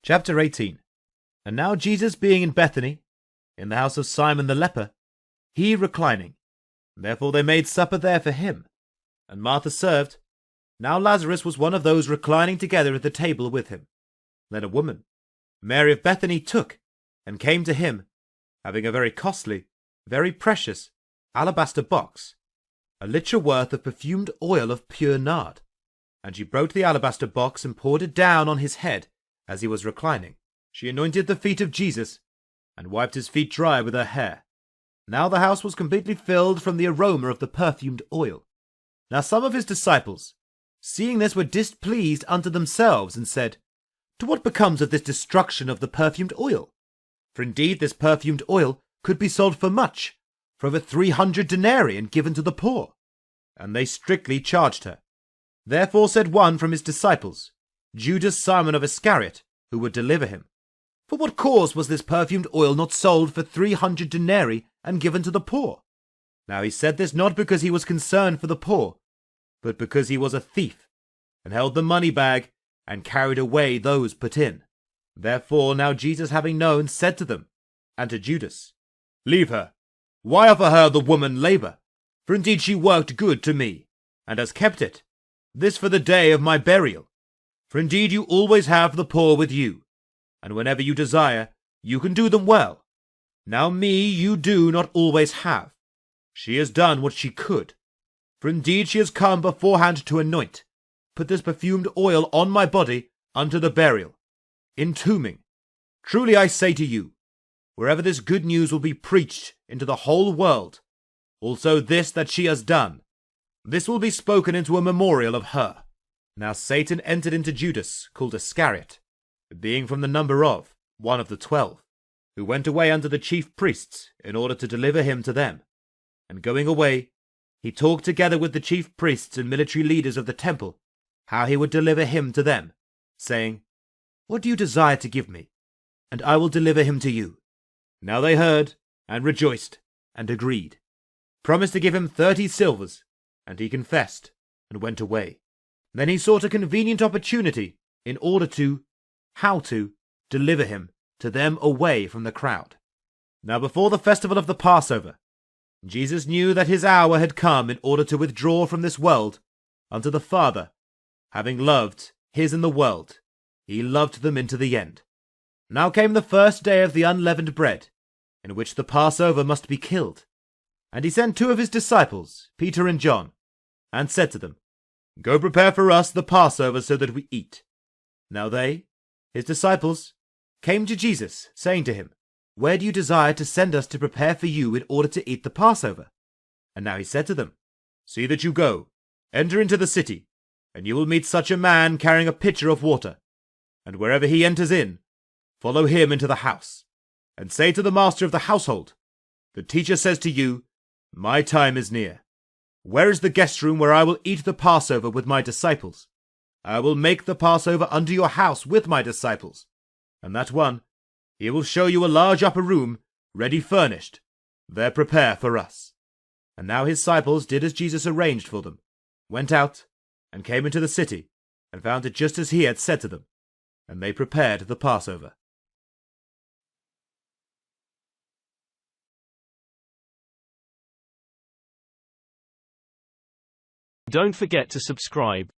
Chapter 18. And now Jesus being in Bethany, in the house of Simon the leper, he reclining. Therefore they made supper there for him. And Martha served. Now Lazarus was one of those reclining together at the table with him. Then a woman, Mary of Bethany, took, and came to him, having a very costly, very precious, alabaster box, a litre worth of perfumed oil of pure nard. And she broke the alabaster box and poured it down on his head as he was reclining. She anointed the feet of Jesus, and wiped his feet dry with her hair. Now the house was completely filled from the aroma of the perfumed oil. Now some of his disciples, seeing this, were displeased unto themselves, and said, To what becomes of this destruction of the perfumed oil? For indeed this perfumed oil could be sold for much, for over 300 denarii, and given to the poor. And they strictly charged her. Therefore said one from his disciples, Judas Simon of Iscariot, who would deliver him, For what cause was this perfumed oil not sold for 300 denarii and given to the poor? Now he said this not because he was concerned for the poor, but because he was a thief, and held the money bag, and carried away those put in. Therefore now Jesus, having known, said to them, and to Judas, Leave her. Why offer her the woman labour? For indeed she worked good to me, and has kept it, this for the day of my burial. For indeed you always have the poor with you, and whenever you desire, you can do them well. Now me you do not always have. She has done what she could. For indeed she has come beforehand to anoint, put this perfumed oil on my body unto the burial, entombing. Truly I say to you, wherever this good news will be preached into the whole world, also this that she has done, this will be spoken into a memorial of her. Now Satan entered into Judas, called Iscariot, being from the number of one of the 12, who went away unto the chief priests in order to deliver him to them. And going away, he talked together with the chief priests and military leaders of the temple, how he would deliver him to them, saying, What do you desire to give me? And I will deliver him to you. Now they heard, and rejoiced, and agreed, promised to give him 30 silvers, and he confessed, and went away. Then he sought a convenient opportunity in order to, how to, deliver him to them away from the crowd. Now before the festival of the Passover, Jesus knew that his hour had come in order to withdraw from this world unto the Father. Having loved his in the world, he loved them into the end. Now came the first day of the unleavened bread, in which the Passover must be killed. And he sent 2 of his disciples, Peter and John, and said to them, Go prepare for us the Passover so that we eat. Now they, his disciples, came to Jesus, saying to him, Where do you desire to send us to prepare for you in order to eat the Passover? And now he said to them, See that you go, enter into the city, and you will meet such a man carrying a pitcher of water. And wherever he enters in, follow him into the house, and say to the master of the household, The teacher says to you, My time is near. Where is the guest room where I will eat the Passover with my disciples? I will make the Passover unto your house with my disciples. And that one, he will show you a large upper room, ready furnished. There prepare for us. And now his disciples did as Jesus arranged for them, went out, and came into the city, and found it just as he had said to them. And they prepared the Passover. Don't forget to subscribe.